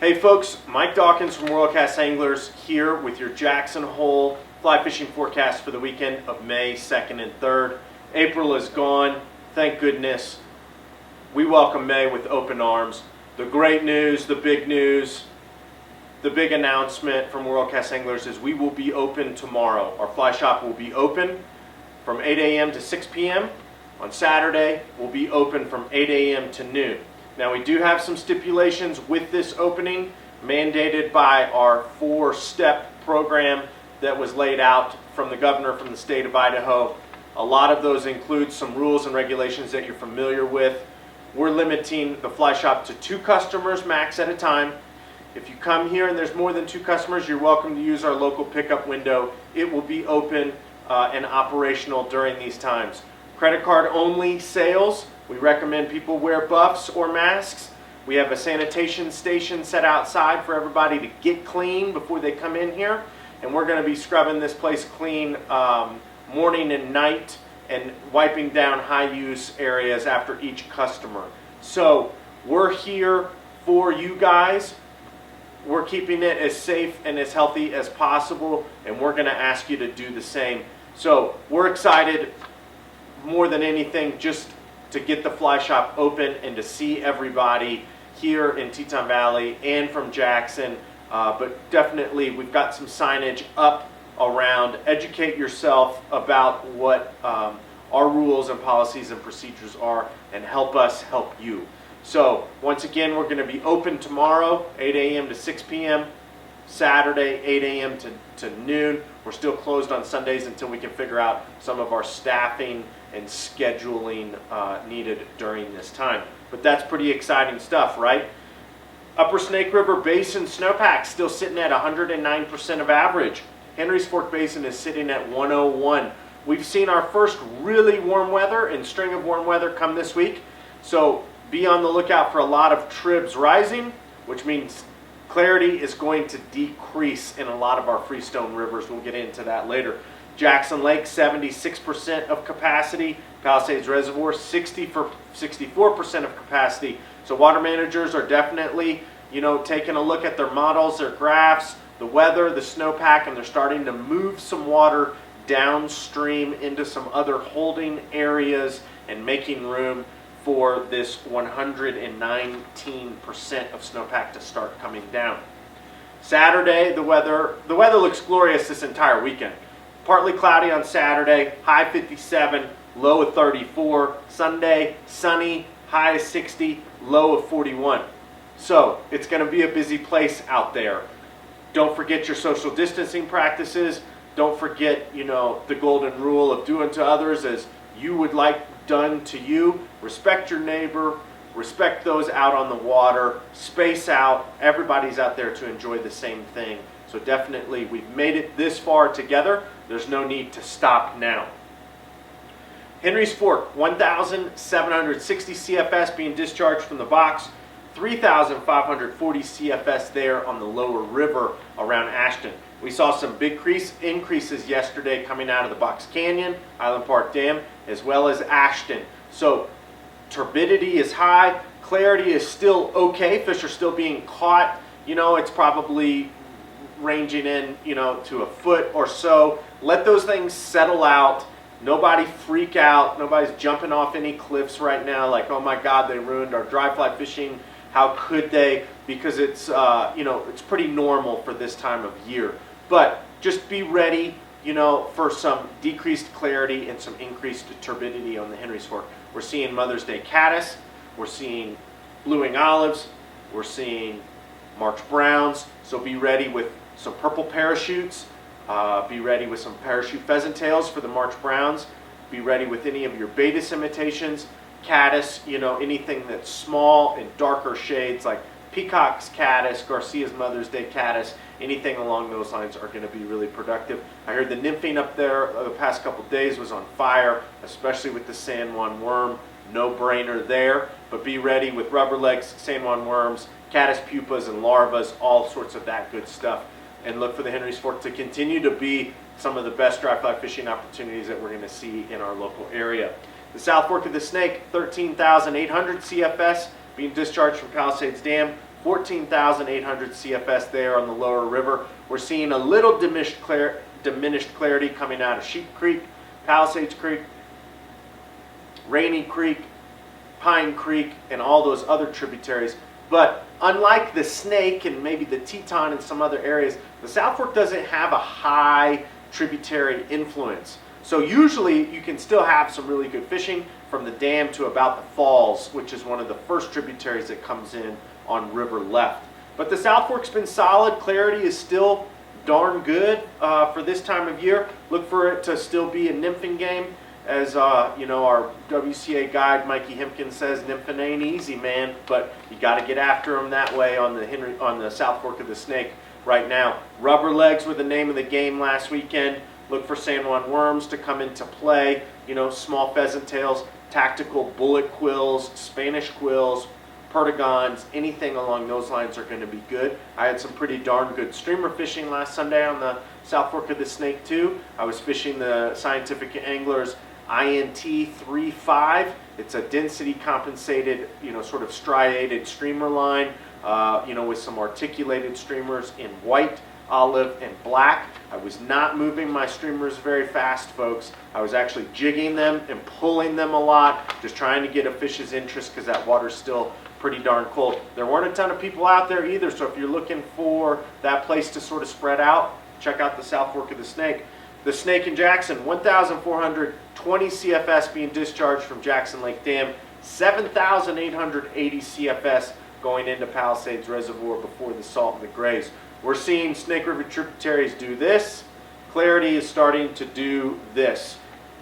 Hey folks, Mike Dawkins from WorldCast Anglers here with your Jackson Hole fly fishing forecast for the weekend of May 2nd and 3rd. April is gone, thank goodness. We welcome May with open arms. The great news, the big announcement from WorldCast Anglers is we will be open tomorrow. Our fly shop will be open from 8 a.m. to 6 p.m. On Saturday, we'll be open from 8 a.m. to noon. Now we do have some stipulations with this opening mandated by our 4-step program that was laid out from the governor from the state of Idaho. A lot of those include some rules and regulations that you're familiar with. We're limiting the fly shop to 2 customers max at a time. If you come here and there's more than 2 customers, you're welcome to use our local pickup window. It will be open and operational during these times. Credit card only sales. We recommend people wear buffs or masks. We have a sanitation station set outside for everybody to get clean before they come in here. And we're going to be scrubbing this place clean morning and night and wiping down high-use areas after each customer. So we're here for you guys. We're keeping it as safe and as healthy as possible, and we're going to ask you to do the same. So we're excited more than anything just to get the fly shop open and to see everybody here in Teton Valley and from Jackson. But definitely we've got some signage up around. Educate yourself about what our rules and policies and procedures are and help us help you. So once again, we're going to be open tomorrow, 8 a.m. to 6 p.m. Saturday, 8 a.m. to noon. We're still closed on Sundays until we can figure out some of our staffing and scheduling needed during this time. But that's pretty exciting stuff, right? Upper Snake River Basin Snowpack still sitting at 109% of average. Henry's Fork Basin is sitting at 101. We've seen our first really warm weather and string of warm weather come this week. So be on the lookout for a lot of tribs rising, which means clarity is going to decrease in a lot of our freestone rivers. We'll get into that later. Jackson Lake, 76% of capacity. Palisades Reservoir, 64% of capacity. So water managers are definitely, taking a look at their models, their graphs, the weather, the snowpack, and they're starting to move some water downstream into some other holding areas and making room for this 119% of snowpack to start coming down. Saturday, the weather looks glorious this entire weekend. Partly cloudy on Saturday, high 57, low of 34. Sunday, sunny, high of 60, low of 41. So it's going to be a busy place out there. Don't forget your social distancing practices. Don't forget, the golden rule of do unto others as you would like done to you. Respect your neighbor. Respect those out on the water. Space out. Everybody's out there to enjoy the same thing. So definitely, we've made it this far together. There's no need to stop now. Henry's Fork, 1,760 CFS being discharged from the box. 3,540 CFS there on the lower river around Ashton. We saw some big increases yesterday coming out of the Box Canyon, Island Park Dam, as well as Ashton. So turbidity is high, clarity is still okay, fish are still being caught. It's probably ranging in, to a foot or so. Let those things settle out. Nobody freak out. Nobody's jumping off any cliffs right now like, oh my God, they ruined our dry fly fishing. How could they? Because it's, it's pretty normal for this time of year. But just be ready, for some decreased clarity and some increased turbidity on the Henry's Fork. We're seeing Mother's Day caddis. We're seeing blue-wing olives. We're seeing March browns. So be ready with some purple parachutes. Be ready with some parachute pheasant tails for the March browns. Be ready with any of your Baetis imitations. Caddis, anything that's small and darker shades like Peacock's caddis, Garcia's Mother's Day caddis, anything along those lines are going to be really productive. I heard the nymphing up there the past couple days was on fire, especially with the San Juan worm. No brainer there, but be ready with rubber legs, San Juan worms, caddis pupas and larvas, all sorts of that good stuff. And look for the Henry's Fork to continue to be some of the best dry fly fishing opportunities that we're going to see in our local area. The South Fork of the Snake, 13,800 CFS being discharged from Palisades Dam, 14,800 CFS there on the lower river. We're seeing a little diminished clarity coming out of Sheep Creek, Palisades Creek, Rainy Creek, Pine Creek, and all those other tributaries. But unlike the Snake and maybe the Teton and some other areas, the South Fork doesn't have a high tributary influence. So usually you can still have some really good fishing from the dam to about the falls, which is one of the first tributaries that comes in on river left. But the South Fork's been solid. Clarity is still darn good for this time of year. Look for it to still be a nymphing game. As you know, our WCA guide Mikey Hempkins says, nymphing ain't easy, man, but you got to get after them that way on the South Fork of the Snake right now. Rubber legs were the name of the game last weekend. Look for San Juan worms to come into play. You know, small pheasant tails, tactical bullet quills, Spanish quills, perdigons, anything along those lines are going to be good. I had some pretty darn good streamer fishing last Sunday on the South Fork of the Snake too. I was fishing the Scientific Anglers INT 3.5. It's a density compensated, you know, sort of striated streamer line, you know, with some articulated streamers in white, olive, and black. I was not moving my streamers very fast, folks. I was actually jigging them and pulling them a lot, just trying to get a fish's interest because that water's still pretty darn cold. There weren't a ton of people out there either, so if you're looking for that place to sort of spread out, check out the South Fork of the Snake. The Snake in Jackson, 1,420 CFS being discharged from Jackson Lake Dam, 7,880 CFS going into Palisades Reservoir before the Salt and the Grays. We're seeing Snake River tributaries do this. Clarity is starting to do this.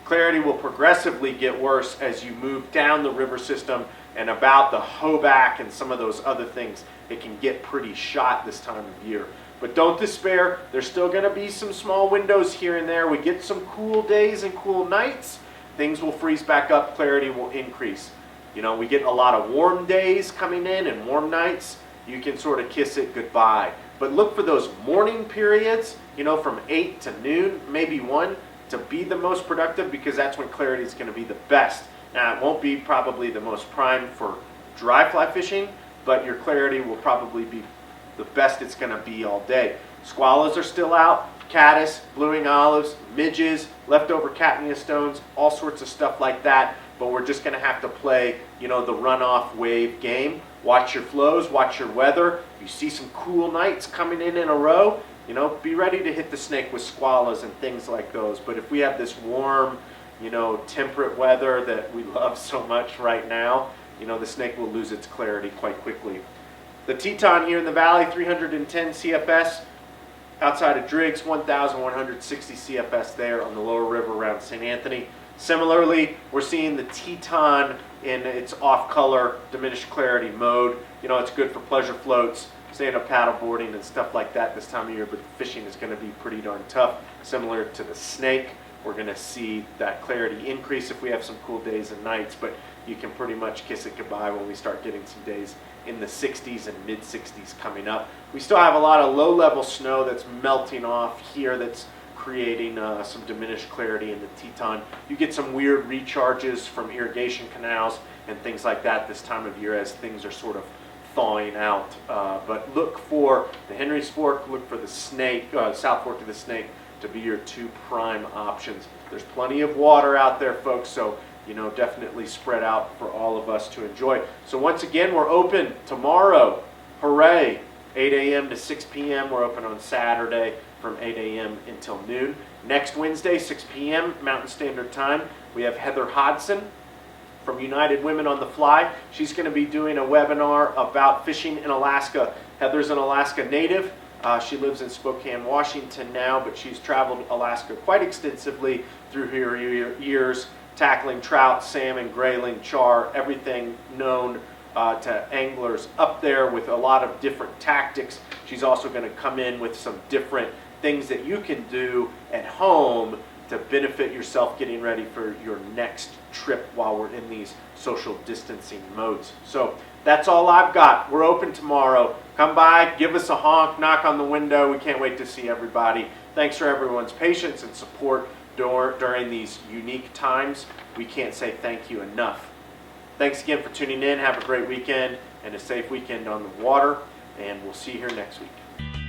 Clarity will progressively get worse as you move down the river system and about the Hoback and some of those other things. It can get pretty shot this time of year. But don't despair. There's still going to be some small windows here and there. We get some cool days and cool nights. Things will freeze back up. Clarity will increase. You know, we get a lot of warm days coming in and warm nights. You can sort of kiss it goodbye. But look for those morning periods, you know, from 8 to noon, maybe 1, to be the most productive because that's when clarity is going to be the best. Now, it won't be probably the most prime for dry fly fishing, but your clarity will probably be the best it's going to be all day. Squallows are still out, caddis, blueing olives, midges, leftover catnia stones, all sorts of stuff like that. But we're just going to have to play, you know, the runoff wave game. Watch your flows, watch your weather. You see some cool nights coming in a row, you know, be ready to hit the Snake with squallows and things like those. But if we have this warm, you know, temperate weather that we love so much right now, you know, the Snake will lose its clarity quite quickly. The Teton here in the valley, 310 CFS. Outside of Driggs, 1,160 CFS there on the lower river around St. Anthony. Similarly, we're seeing the Teton in its off-color, diminished clarity mode. You know, it's good for pleasure floats, stand-up paddleboarding and stuff like that this time of year, but the fishing is going to be pretty darn tough. Similar to the Snake, we're going to see that clarity increase if we have some cool days and nights, but you can pretty much kiss it goodbye when we start getting some days in the 60s and mid-60s coming up. We still have a lot of low-level snow that's melting off here that's creating some diminished clarity in the Teton. You get some weird recharges from irrigation canals and things like that this time of year as things are sort of thawing out. But look for the Henry's Fork, look for the Snake, South Fork of the Snake to be your two prime options. There's plenty of water out there, folks, so you know, definitely spread out for all of us to enjoy. So once again, we're open tomorrow. Hooray! 8 a.m. to 6 p.m. We're open on Saturday from 8 a.m. until noon. Next Wednesday, 6 p.m. Mountain Standard Time, we have Heather Hodson from United Women on the Fly. She's going to be doing a webinar about fishing in Alaska. Heather's an Alaska native. She lives in Spokane, Washington now, but she's traveled Alaska quite extensively through her years, tackling trout, salmon, grayling, char, everything known to anglers up there with a lot of different tactics. She's also going to come in with some different things that you can do at home to benefit yourself getting ready for your next trip while we're in these social distancing modes. So that's all I've got. We're open tomorrow. Come by, give us a honk, knock on the window. We can't wait to see everybody. Thanks for everyone's patience and support during these unique times. We can't say thank you enough. Thanks again for tuning in. Have a great weekend and a safe weekend on the water. and we'll see you here next week.